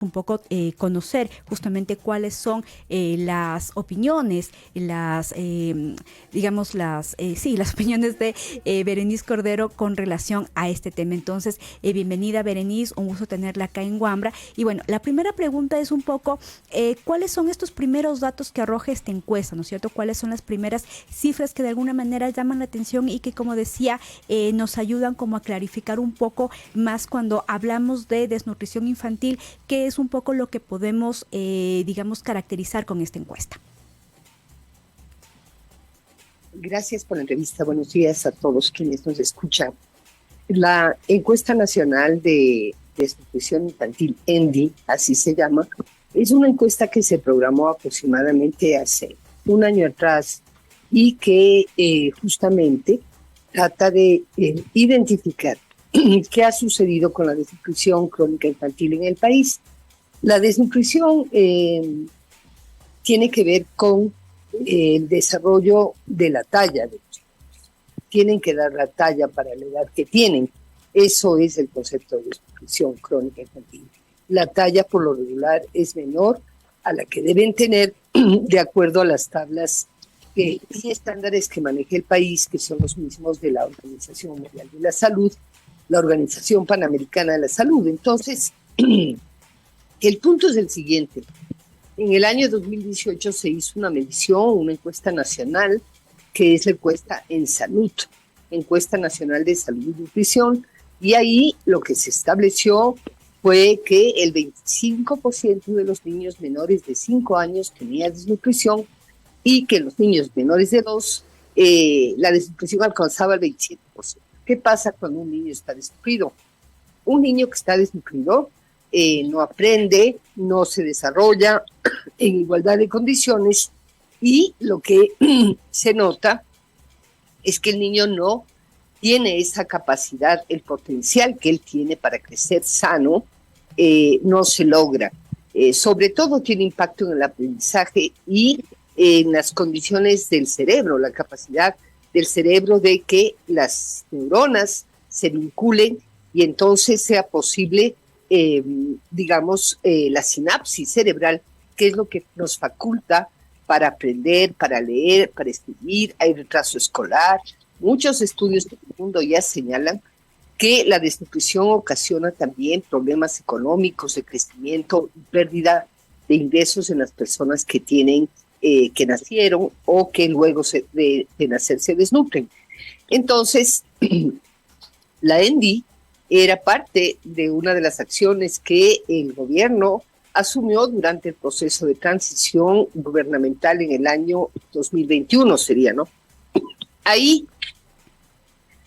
un poco conocer justamente cuáles son las opiniones, las opiniones de Berenice Cordero con relación a este tema. Entonces, bienvenida Berenice, un gusto tenerla acá en Wambra. Y bueno, la primera pregunta es un poco, ¿cuáles son estos primeros datos que arroja esta encuesta, ¿no es cierto? ¿Cuáles son las primeras cifras que de alguna manera llaman la atención y que, como decía, nos ayudan como a clarificar un poco más cuando hablamos de desnutrición infantil, que es un poco lo que podemos, caracterizar con esta encuesta? Gracias por la entrevista. Buenos días a todos quienes nos escuchan. La encuesta nacional de desnutrición infantil, ENDI, así se llama, es una encuesta que se programó aproximadamente hace un año atrás y que justamente trata de identificar qué ha sucedido con la desnutrición crónica infantil en el país. La desnutrición tiene que ver con el desarrollo de la talla de los niños. Tienen que dar la talla para la edad que tienen. Eso es el concepto de desnutrición crónica infantil. La talla por lo regular es menor a la que deben tener de acuerdo a las tablas y estándares que maneja el país, que son los mismos de la Organización Mundial de la Salud, la Organización Panamericana de la Salud. Entonces, el punto es el siguiente. En el año 2018 se hizo una medición, una encuesta nacional, que es la encuesta en salud, encuesta nacional de salud y nutrición, y ahí lo que se estableció fue que el 25% de los niños menores de 5 años tenía desnutrición y que los niños menores de 2, la desnutrición alcanzaba el 27%. ¿Qué pasa cuando un niño está desnutrido? Un niño que está desnutrido no aprende, no se desarrolla en igualdad de condiciones y lo que se nota es que el niño no tiene esa capacidad, el potencial que él tiene para crecer sano, no se logra. Sobre todo tiene impacto en el aprendizaje y en las condiciones del cerebro, la capacidad del cerebro de que las neuronas se vinculen y entonces sea posible la sinapsis cerebral, que es lo que nos faculta para aprender, para leer, para escribir. Hay retraso escolar. Muchos estudios del mundo ya señalan que la desnutrición ocasiona también problemas económicos, de crecimiento y pérdida de ingresos en las personas que tienen, que nacieron o que luego de nacer se desnutren. Entonces, la ENDI era parte de una de las acciones que el gobierno asumió durante el proceso de transición gubernamental en el año 2021, sería, ¿no? Ahí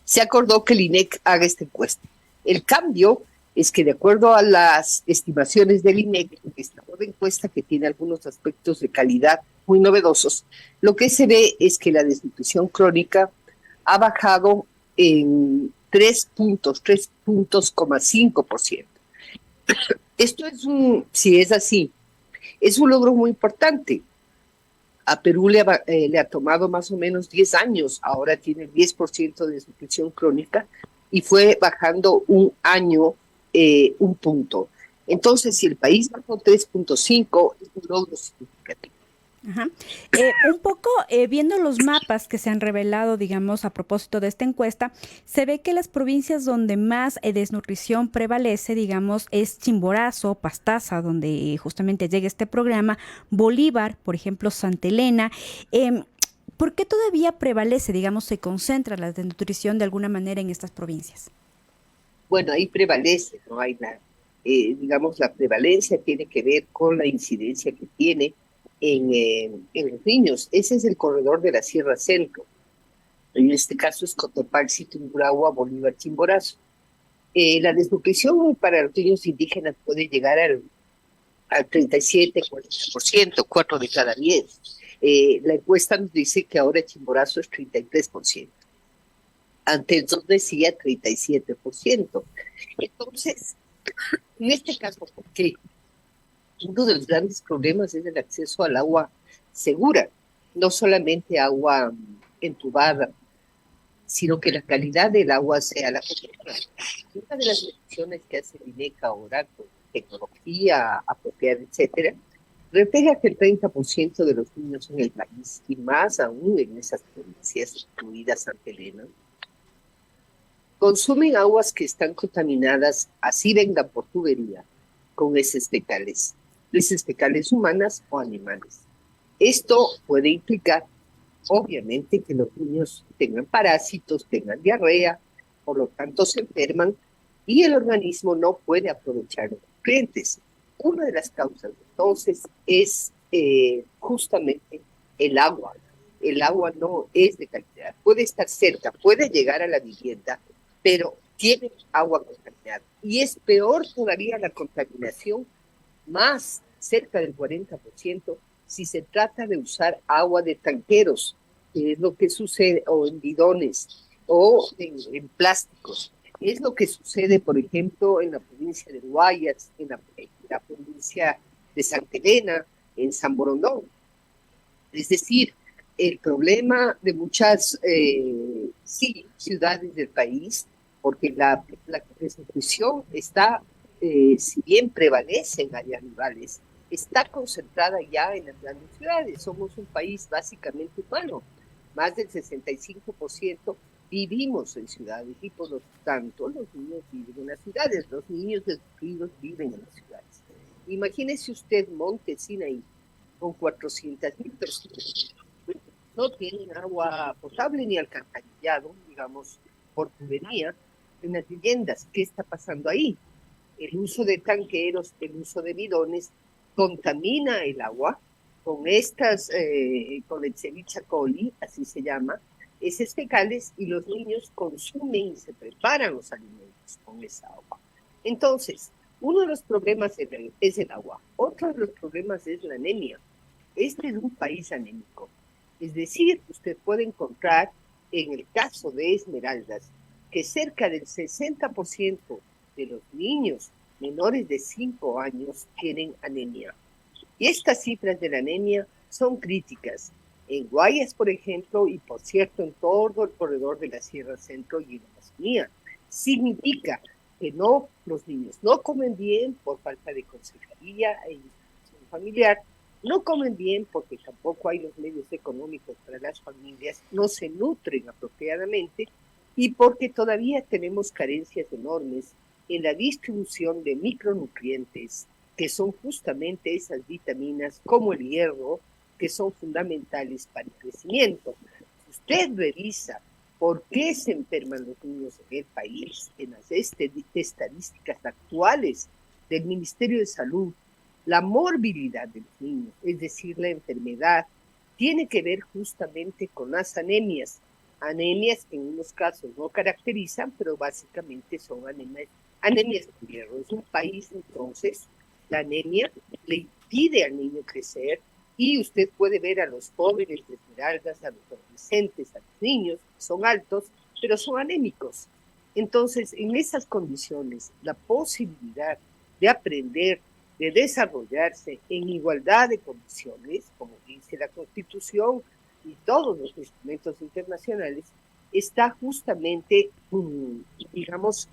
se acordó que el INEC haga esta encuesta. El cambio es que, de acuerdo a las estimaciones del INEC, esta nueva encuesta, que tiene algunos aspectos de calidad muy novedosos, lo que se ve es que la desnutrición crónica ha bajado en 3,5%. Esto es si es así, es un logro muy importante. A Perú le ha tomado más o menos 10 años, ahora tiene el 10% de desnutrición crónica y fue bajando un año, un punto. Entonces, si el país bajó 3,5, es un logro significativo. Ajá. Un poco viendo los mapas que se han revelado, digamos, a propósito de esta encuesta, se ve que las provincias donde más desnutrición prevalece, digamos, es Chimborazo, Pastaza, donde justamente llega este programa, Bolívar, por ejemplo, Santa Elena. ¿Por qué todavía prevalece, digamos, se concentra la desnutrición de alguna manera en estas provincias? Bueno, ahí prevalece, no hay nada. La prevalencia tiene que ver con la incidencia que tiene en los niños. Ese es el corredor de la Sierra Centro. En este caso es Cotopaxi, Tungurahua, Bolívar, Chimborazo. La desnutrición para los niños indígenas puede llegar al 37, 40%, 4 de cada 10. La encuesta nos dice que ahora Chimborazo es 33%. Antes nos decía 37%. Entonces, en este caso, ¿por qué? Uno de los grandes problemas es el acceso al agua segura, no solamente agua entubada, sino que la calidad del agua sea la correcta. Una de las mediciones que hace el INEC ahora, tecnología apropiada, etcétera, refleja que el 30% de los niños en el país, y más aún en esas provincias, incluida Santa Elena, consumen aguas que están contaminadas, así vengan por tubería, con heces fecales humanas o animales. Esto puede implicar, obviamente, que los niños tengan parásitos, tengan diarrea, por lo tanto se enferman y el organismo no puede aprovechar los nutrientes. Una de las causas, entonces, es justamente el agua. El agua no es de calidad. Puede estar cerca, puede llegar a la vivienda, pero tiene agua contaminada. Y es peor todavía la contaminación, más cerca del 40%, si se trata de usar agua de tanqueros, que es lo que sucede, o en bidones, o en plásticos. Es lo que sucede, por ejemplo, en la provincia de Guayas, en la provincia de Santa Elena, en San Borondón. Es decir, el problema de muchas, sí, ciudades del país, porque la desnutrición está, si bien prevalece en áreas rurales, está concentrada ya en las grandes ciudades. Somos un país básicamente urbano. Más del 65% vivimos en ciudades y por lo tanto los niños viven en las ciudades. Los niños desnutridos viven en las ciudades. Imagínese usted Monte Sinaí con 400,000 personas. No tienen agua potable ni alcantarillado, digamos, por tubería en las viviendas. ¿Qué está pasando ahí? El uso de tanqueros, el uso de bidones contamina el agua con con el Escherichia coli, así se llama, heces fecales, y los niños consumen y se preparan los alimentos con esa agua. Entonces, uno de los problemas es el agua, otro de los problemas es la anemia. Este es un país anémico. Es decir, usted puede encontrar, en el caso de Esmeraldas, que cerca del 60% de los niños menores de 5 años tienen anemia. Y estas cifras de la anemia son críticas. En Guayas, por ejemplo, y por cierto, en todo el corredor de la Sierra Centro y en la Amazonía, significa que los niños no comen bien por falta de consejería e institución familiar, no comen bien porque tampoco hay los medios económicos para las familias, no se nutren apropiadamente y porque todavía tenemos carencias enormes en la distribución de micronutrientes, que son justamente esas vitaminas como el hierro, que son fundamentales para el crecimiento. Si usted revisa por qué se enferman los niños en el país, en las estadísticas actuales del Ministerio de Salud, la morbilidad de los niños, es decir, la enfermedad, tiene que ver justamente con las anemias que en unos casos no caracterizan, pero básicamente son anemias de hierro. Es un país, entonces, la anemia le impide al niño crecer y usted puede ver a los jóvenes de Esmeraldas, a los adolescentes, a los niños, son altos, pero son anémicos. Entonces, en esas condiciones, la posibilidad de aprender, de desarrollarse en igualdad de condiciones, como dice la Constitución y todos los instrumentos internacionales, está justamente, digamos,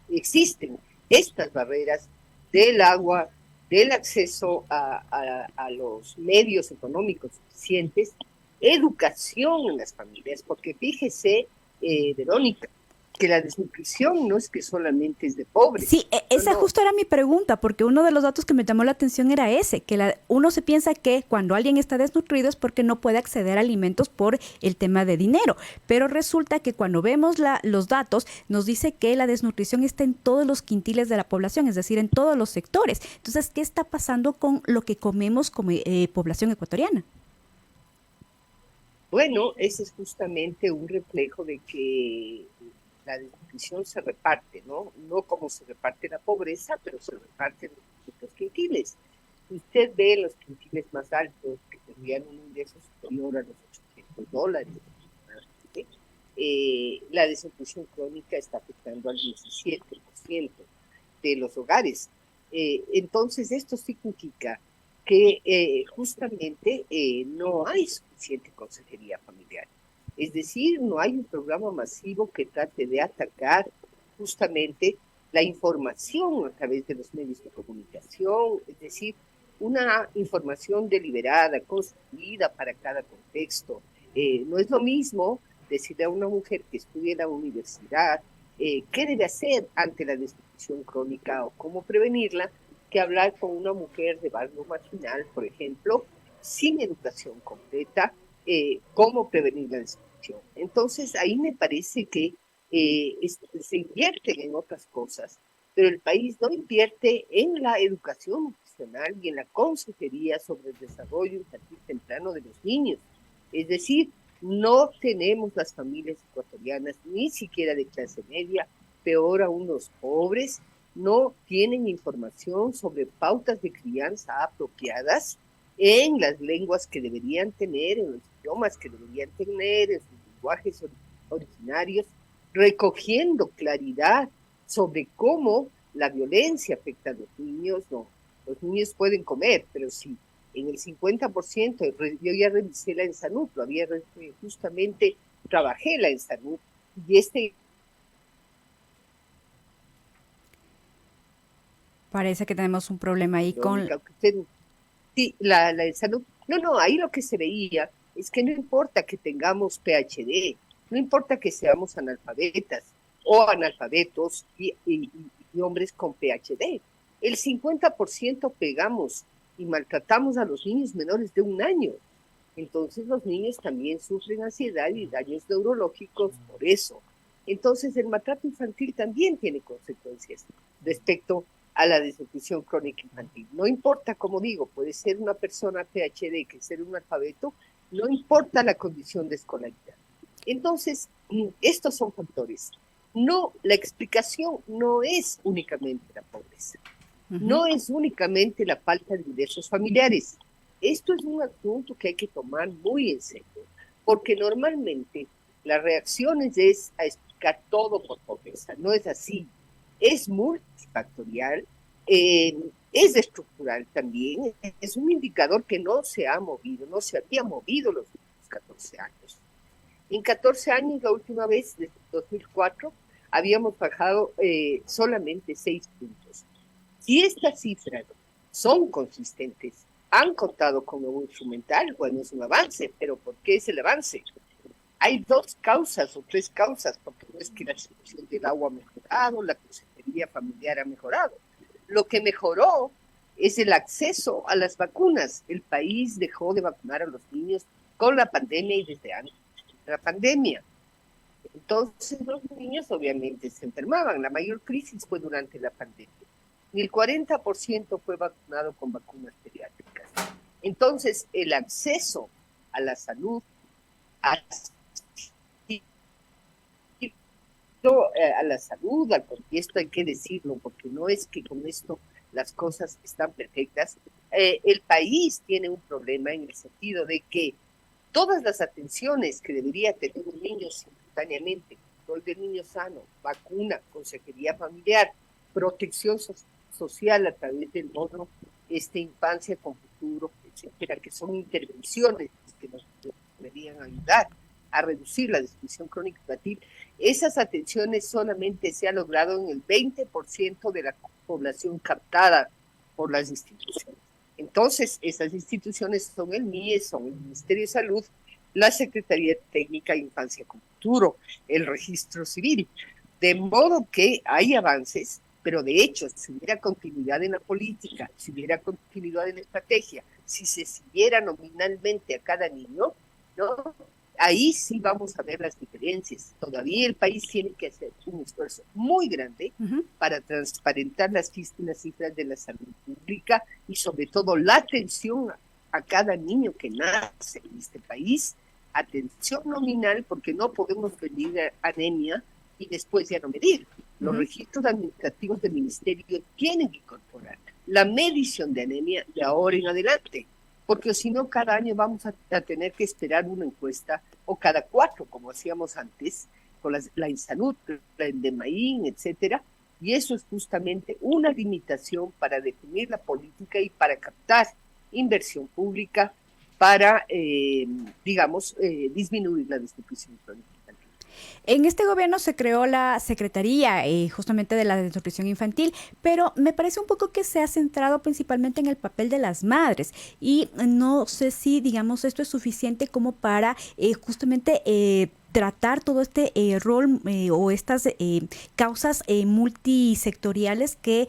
existen estas barreras del agua, del acceso a los medios económicos suficientes, educación en las familias, porque fíjese, Verónica, que la desnutrición no es que solamente es de pobres. Sí, esa justo era mi pregunta, porque uno de los datos que me llamó la atención era ese, que uno se piensa que cuando alguien está desnutrido es porque no puede acceder a alimentos por el tema de dinero, pero resulta que cuando vemos los datos nos dice que la desnutrición está en todos los quintiles de la población, es decir, en todos los sectores. Entonces, ¿qué está pasando con lo que comemos como población ecuatoriana? Bueno, ese es justamente un reflejo de que la desnutrición se reparte, ¿no? No como se reparte la pobreza, pero se reparte en los distintos quintiles. Usted ve los quintiles más altos que tendrían un ingreso superior a los $800. La desnutrición crónica está afectando al 17% de los hogares. Entonces, esto significa que justamente no hay suficiente consejería familiar. Es decir, no hay un programa masivo que trate de atacar justamente la información a través de los medios de comunicación, es decir, una información deliberada, construida para cada contexto. No es lo mismo decirle a una mujer que estudia en la universidad qué debe hacer ante la desnutrición crónica o cómo prevenirla, que hablar con una mujer de barrio marginal, por ejemplo, sin educación completa, cómo prevenir la desnutrición. Entonces, ahí me parece que se invierten en otras cosas, pero el país no invierte en la educación nutricional y en la consejería sobre el desarrollo infantil temprano de los niños. Es decir, no tenemos las familias ecuatorianas, ni siquiera de clase media, peor aún los pobres, no tienen información sobre pautas de crianza apropiadas en las lenguas que deberían tener, en los idiomas que deberían tener, en sus lenguajes originarios, recogiendo claridad sobre cómo la violencia afecta a los niños. No, los niños pueden comer, pero si en el 50%, yo ya revisé la ENSANUD, justamente trabajé la ENSANUD, y Parece que tenemos un problema ahí con... sí, la ENSANUD, no, ahí lo que se veía es que no importa que tengamos PhD, no importa que seamos analfabetas o analfabetos y hombres con PhD, el 50% pegamos y maltratamos a los niños menores de 1 año. Entonces los niños también sufren ansiedad y daños neurológicos por eso. Entonces el maltrato infantil también tiene consecuencias respecto a la desnutrición crónica infantil. No importa, como digo, puede ser una persona PhD que ser un alfabeto, no importa la condición de escolaridad. Entonces, estos son factores. No, la explicación no es únicamente la pobreza, no es únicamente la falta de ingresos familiares. Esto es un asunto que hay que tomar muy en serio, porque normalmente la reacción es a explicar todo por pobreza. No es así. Es multifactorial, es estructural también, es un indicador que no se ha movido, no se había movido los últimos 14 años. En 14 años, la última vez, desde 2004, habíamos bajado solamente 6 puntos. Si estas cifras son consistentes, han contado con un instrumental, bueno, es un avance, pero ¿por qué es el avance? Hay 2 causas o 3 causas, porque no es que la situación del agua ha mejorado, la consejería familiar ha mejorado. Lo que mejoró es el acceso a las vacunas. El país dejó de vacunar a los niños con la pandemia y desde antes de la pandemia. Entonces los niños obviamente se enfermaban. La mayor crisis fue durante la pandemia. Y el 40% fue vacunado con vacunas pediátricas. Entonces, el acceso a la salud, a la salud, y esto hay que decirlo, porque no es que con esto las cosas están perfectas. El país tiene un problema en el sentido de que todas las atenciones que debería tener un niño simultáneamente, control del niño sano, vacuna, consejería familiar, protección social a través del bono infancia con futuro, etcétera, que son intervenciones que nos deberían ayudar a reducir la desnutrición crónica infantil. Esas atenciones solamente se han logrado en el 20% de la población captada por las instituciones. Entonces, esas instituciones son el MIE, son el Ministerio de Salud, la Secretaría Técnica de Infancia con Futuro, el Registro Civil. De modo que hay avances, pero de hecho, si hubiera continuidad en la política, si hubiera continuidad en la estrategia, si se siguiera nominalmente a cada niño, ¿no? Ahí sí vamos a ver las diferencias. Todavía el país tiene que hacer un esfuerzo muy grande para transparentar las cifras de la salud pública y sobre todo la atención a cada niño que nace en este país. Atención nominal, porque no podemos medir anemia y después ya no medir. Los registros administrativos del ministerio tienen que incorporar la medición de anemia de ahora en adelante, porque si no, cada año vamos a tener que esperar una encuesta, o cada 4, como hacíamos antes, con la INSANUD, la ENDEMAIN, etcétera, y eso es justamente una limitación para definir la política y para captar inversión pública para, disminuir la desnutrición crónica. En este gobierno se creó la Secretaría justamente de la Desnutrición Infantil, pero me parece un poco que se ha centrado principalmente en el papel de las madres y no sé si, digamos, esto es suficiente como para justamente tratar todo este rol o estas causas multisectoriales que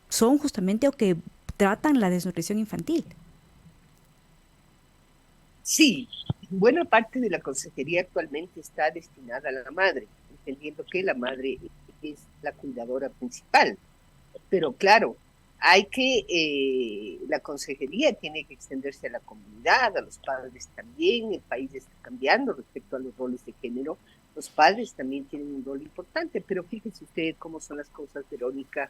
son justamente o que tratan la desnutrición infantil. Sí, buena parte de la consejería actualmente está destinada a la madre, entendiendo que la madre es la cuidadora principal. Pero claro, la consejería tiene que extenderse a la comunidad, a los padres también. El país está cambiando respecto a los roles de género. Los padres también tienen un rol importante, pero fíjese usted cómo son las cosas, Verónica.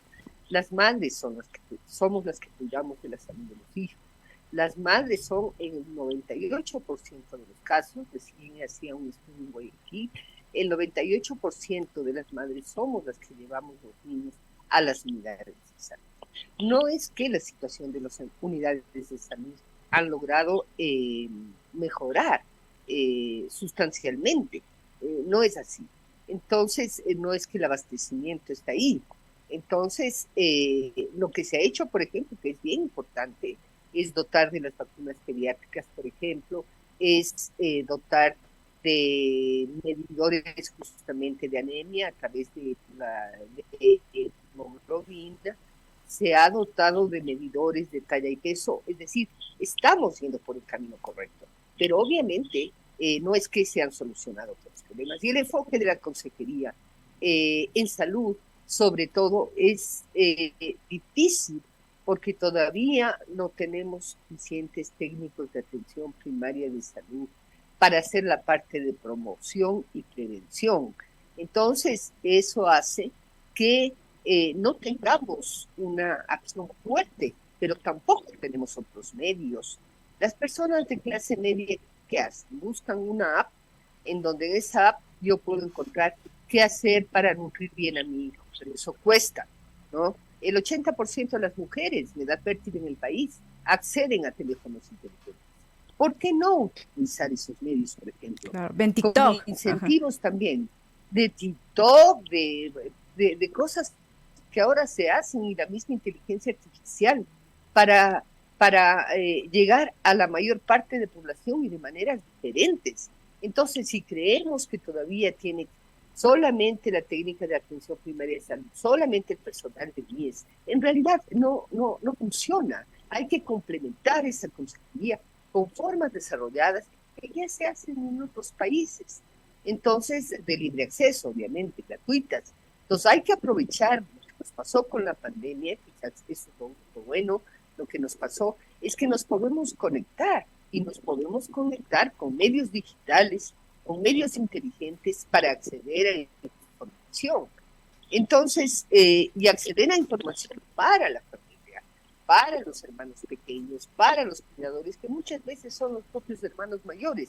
Las madres somos las que cuidamos de la salud de los hijos. Las madres son en el 98% de los casos, recién hacía un estudio en Guayaquil, el 98% de las madres somos las que llevamos los niños a las unidades de salud. No es que la situación de las unidades de salud han logrado mejorar sustancialmente, no es así. Entonces, no es que el abastecimiento está ahí. Entonces, lo que se ha hecho, por ejemplo, que es bien importante, es dotar de las vacunas pediátricas, por ejemplo, es dotar de medidores justamente de anemia a través de la hemoglobina, se ha dotado de medidores de talla y peso, es decir, estamos yendo por el camino correcto, pero obviamente no es que se han solucionado todos los problemas. Y el enfoque de la consejería en salud, sobre todo, es difícil porque todavía no tenemos suficientes técnicos de atención primaria de salud para hacer la parte de promoción y prevención. Entonces, eso hace que no tengamos una acción fuerte, pero tampoco tenemos otros medios. Las personas de clase media, ¿qué hacen? Buscan una app en donde en esa app yo puedo encontrar qué hacer para nutrir bien a mi hijo, pero eso cuesta, ¿no? El 80% de las mujeres de edad fértil en el país acceden a teléfonos inteligentes. ¿Por qué no utilizar esos medios, por ejemplo? Claro, ven Con TikTok. incentivos también de TikTok, de cosas que ahora se hacen y la misma inteligencia artificial para, para llegar a la mayor parte de población y de maneras diferentes. Entonces, si creemos que todavía tiene solamente la técnica de atención primaria de salud, solamente el personal de IES, en realidad no funciona. Hay que complementar esa consejería con formas desarrolladas que ya se hacen en otros países. Entonces, de libre acceso, obviamente, gratuitas. Entonces, hay que aprovechar lo que nos pasó con la pandemia, quizás eso es lo bueno, lo que nos pasó es que nos podemos conectar y nos podemos conectar con medios digitales, con medios inteligentes para acceder a información. Entonces, y acceder a información para la familia, para los hermanos pequeños, para los cuidadores, que muchas veces son los propios hermanos mayores,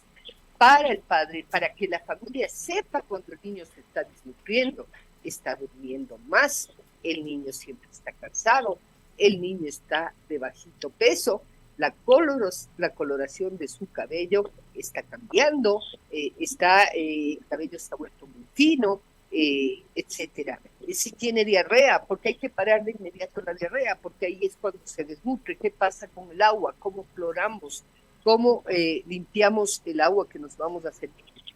para el padre, para que la familia sepa cuando el niño se está desnutriendo, está durmiendo más, el niño siempre está cansado, el niño está de bajito peso, la coloración de su cabello está cambiando, el cabello está vuelto muy fino, etcétera. Si tiene diarrea, porque hay que parar de inmediato la diarrea, porque ahí es cuando se desnutre. ¿Qué pasa con el agua? ¿Cómo cloramos? ¿Cómo limpiamos el agua que nos vamos a hacer?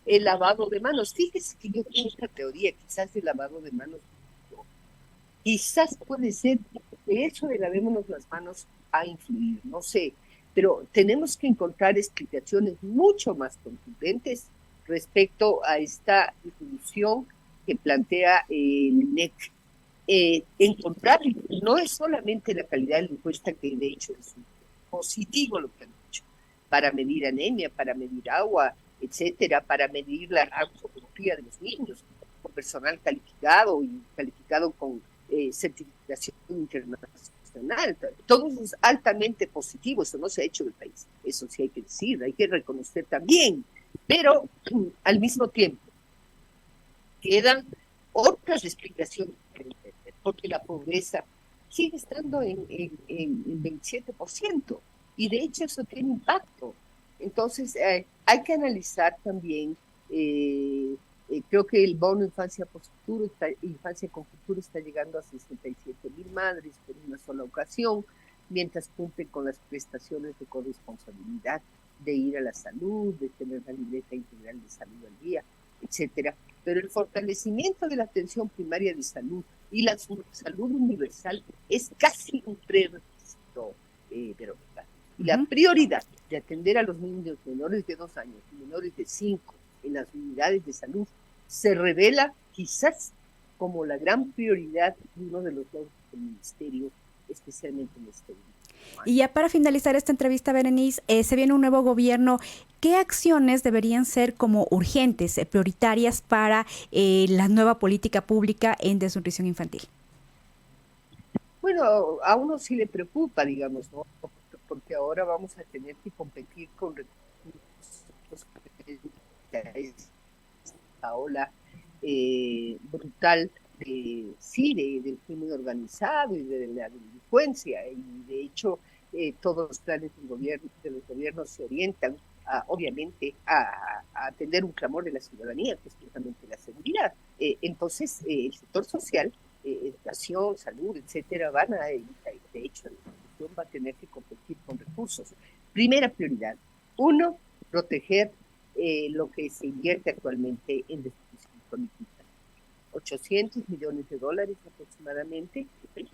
El lavado de manos. Fíjese que yo tengo esta teoría, quizás el lavado de manos, quizás puede ser que eso de lavémonos las manos a influir, no sé, pero tenemos que encontrar explicaciones mucho más contundentes respecto a esta disolución que plantea el INEC. Encontrar, no es solamente la calidad de la encuesta, que de hecho es positivo lo que han hecho, para medir anemia, para medir agua, etcétera, para medir la antropometría de los niños, con personal calificado y calificado con certificación internacional. Todo eso es altamente positivo, eso no se ha hecho en el país, eso sí hay que decir, hay que reconocer también, pero al mismo tiempo quedan otras explicaciones, porque la pobreza sigue estando en 27%, y de hecho eso tiene impacto. Entonces hay que analizar también Creo que el bono Infancia con Futuro está llegando a 67,000 madres por una sola ocasión, mientras cumplen con las prestaciones de corresponsabilidad, de ir a la salud, de tener la libreta integral de salud al día, etcétera. Pero el fortalecimiento de la atención primaria de salud y la salud universal es casi un prerequisito, Verónica. Y la prioridad de atender a los niños menores de 2 años y menores de 5 en las unidades de salud se revela quizás como la gran prioridad de uno de los logros del Ministerio, especialmente en este último año. Y ya para finalizar esta entrevista, Berenice, se viene un nuevo gobierno. ¿Qué acciones deberían ser como urgentes, prioritarias para la nueva política pública en desnutrición infantil? Bueno, a uno sí le preocupa, digamos, ¿no? Porque ahora vamos a tener que competir con recursos, esta ola brutal del crimen organizado y de la delincuencia. Y de hecho, todos los planes de los gobiernos se orientan, obviamente, a atender un clamor de la ciudadanía, que es justamente la seguridad. Entonces, el sector social, educación, salud, etcétera, de hecho, la educación va a tener que competir con recursos. Primera prioridad, uno, proteger lo que se invierte actualmente en desnutrición crónica. 800 millones de dólares aproximadamente,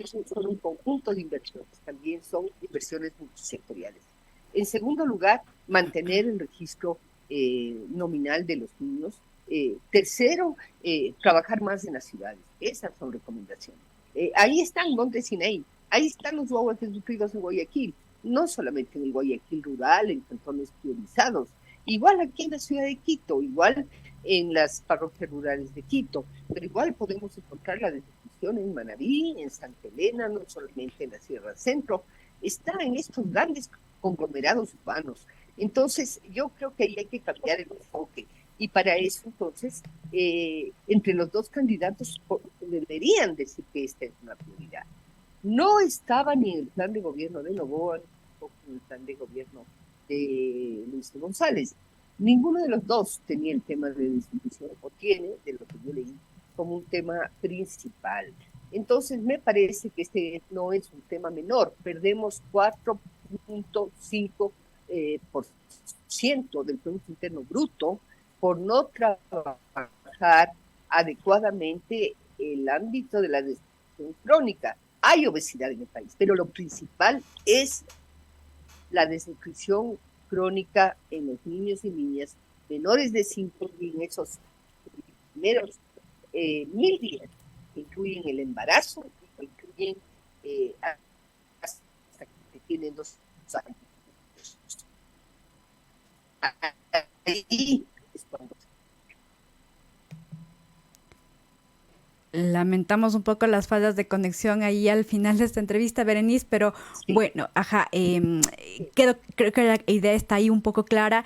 son un conjunto de inversiones, también son inversiones multisectoriales. En segundo lugar, mantener el registro nominal de los niños. Tercero, trabajar más en las ciudades. Esas son recomendaciones. Ahí están Monte Sinaí, ahí están los guaguas desnutridos en Guayaquil, no solamente en el Guayaquil rural, en cantones priorizados, igual aquí en la ciudad de Quito, igual en las parroquias rurales de Quito, pero igual podemos encontrar la desnutrición en Manabí, en Santa Elena, no solamente en la Sierra Centro, está en estos grandes conglomerados urbanos. Entonces, yo creo que ahí hay que cambiar el enfoque. Y para eso, entonces, entre los dos candidatos deberían decir que esta es una prioridad. No estaba ni en el plan de gobierno de Noboa, ni tampoco en el plan de gobierno de Luis González. Ninguno de los dos tenía el tema de desnutrición, o tiene, de lo que yo leí, como un tema principal. Entonces, me parece que este no es un tema menor. Perdemos 4.5% del Producto Interno Bruto por no trabajar adecuadamente el ámbito de la desnutrición crónica. Hay obesidad en el país, pero lo principal es la desnutrición crónica en los niños y niñas menores de 5 y en esos primeros 1,000 días, que incluyen el embarazo, que incluyen hasta que tienen 2 años. Ahí es cuando Lamentamos un poco las fallas de conexión ahí al final de esta entrevista, Berenice, pero sí. Bueno, creo que la idea está ahí un poco clara.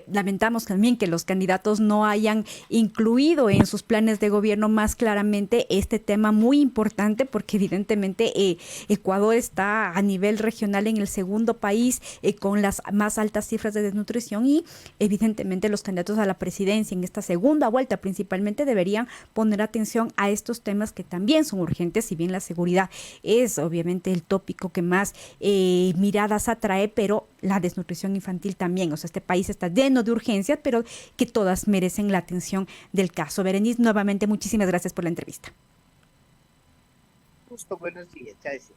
Lamentamos también que los candidatos no hayan incluido en sus planes de gobierno más claramente este tema muy importante, porque evidentemente Ecuador está a nivel regional en el segundo país con las más altas cifras de desnutrición, y evidentemente los candidatos a la presidencia en esta segunda vuelta principalmente deberían poner atención a estos temas que también son urgentes. Si bien la seguridad es obviamente el tópico que más miradas atrae, pero la desnutrición infantil también. O sea, este país está lleno de urgencias, pero que todas merecen la atención del caso. Berenice, nuevamente muchísimas gracias por la entrevista. Justo, buenos días. Gracias.